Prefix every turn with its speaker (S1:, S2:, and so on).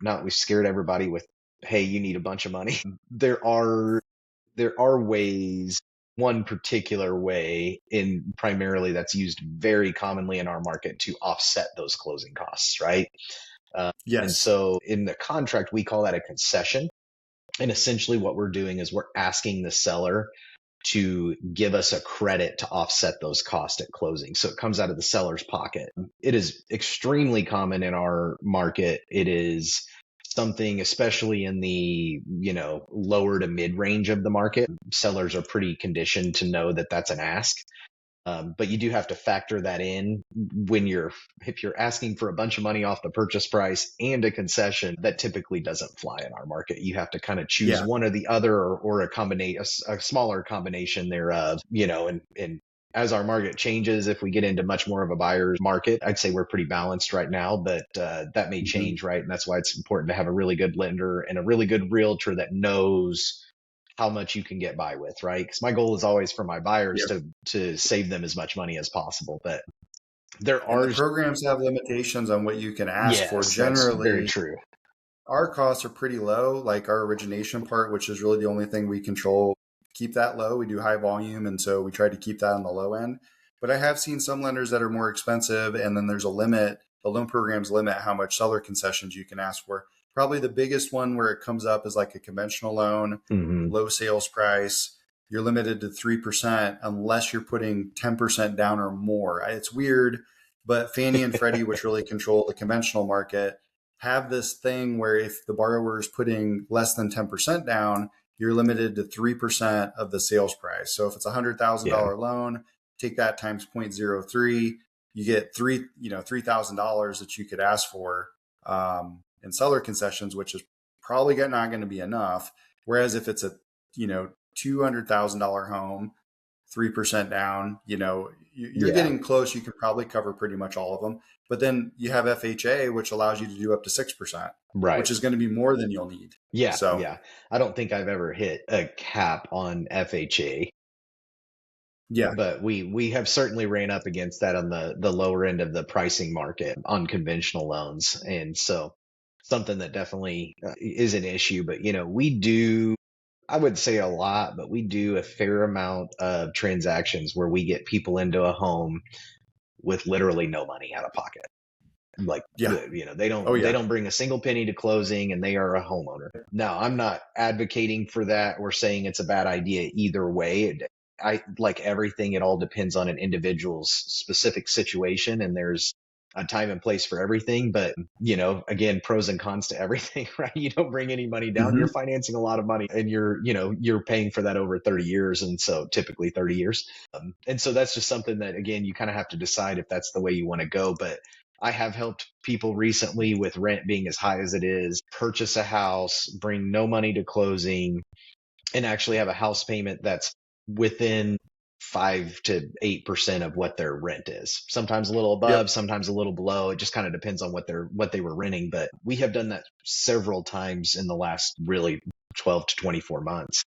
S1: not we scared everybody with, hey, you need a bunch of money. There are ways, one particular way in primarily that's used very commonly in our market to offset those closing costs, right? And
S2: Yes.
S1: so in the contract, we call that a concession. And essentially what we're doing is we're asking the seller to give us a credit to offset those costs at closing. So it comes out of the seller's pocket. It is extremely common in our market. It is something, especially in the, lower to mid range of the market. Sellers are pretty conditioned to know that that's an ask. But you do have to factor that in if you're asking for a bunch of money off the purchase price and a concession. That typically doesn't fly in our market. You have to kind of choose
S2: Yeah.
S1: one or the other, or a smaller combination thereof, and as our market changes, if we get into much more of a buyer's market, I'd say we're pretty balanced right now, but that may
S2: Mhm.
S1: change, right? And that's why it's important to have a really good lender and a really good realtor that knows how much you can get by with, right? Because my goal is always for my buyers
S2: Yep.
S1: to save them as much money as possible. But there
S2: And the
S1: are,
S2: programs have limitations on what you can ask for.
S1: yes, that's very
S2: Generally,
S1: true.
S2: our costs are pretty low, like our origination part, which is really the only thing we control. Keep that low. We do high volume, and so we try to keep that on the low end. But I have seen some lenders that are more expensive, and then there's a limit. The loan programs limit how much seller concessions you can ask for. Probably the biggest one where it comes up is like a conventional loan,
S1: Hmm.
S2: low sales price. You're limited to 3% unless you're putting 10% down or more. It's weird, but Fannie and Freddie, which really control the conventional market, have this thing where if the borrower is putting less than 10% down, you're limited to 3% of the sales price. So if it's a
S1: Yeah.
S2: $100,000 loan, take that times 0.03, you get $3,000 that you could ask for in seller concessions, which is probably not going to be enough. Whereas if it's a, $200,000 home, 3% down, you're
S1: Yeah.
S2: getting close. You can probably cover pretty much all of them. But then you have FHA, which allows you to do up to 6%,
S1: Right.
S2: which is going to be more than you'll need.
S1: Yeah.
S2: So,
S1: Yeah. I don't think I've ever hit a cap on FHA,
S2: yeah.
S1: but we have certainly ran up against that on the lower end of the pricing market on conventional loans. And so something that definitely is an issue. But we do, I would say a lot, but we do a fair amount of transactions where we get people into a home with literally no money out of pocket. Like,
S2: Yeah.
S1: they
S2: Oh,
S1: don't they
S2: yeah.
S1: don't bring a single penny to closing, and they are a homeowner. Now, I'm not advocating for that or saying it's a bad idea either way. I like everything. It all depends on an individual's specific situation, and there's a time and place for everything. But again, pros and cons to everything, right? You don't bring any money down, you're
S2: Hmm.
S1: financing a lot of money, and you're paying for that over 30 years, and so typically 30 years. And so that's just something that, again, you kind of have to decide if that's the way you want to go. But I have helped people recently with rent being as high as it is, purchase a house, bring no money to closing, and actually have a house payment that's within 5 to 8% of what their rent is. Sometimes a little above,
S2: Yep.
S1: sometimes a little below. It just kind of depends on what they were renting. But we have done that several times in the last really 12 to 24 months.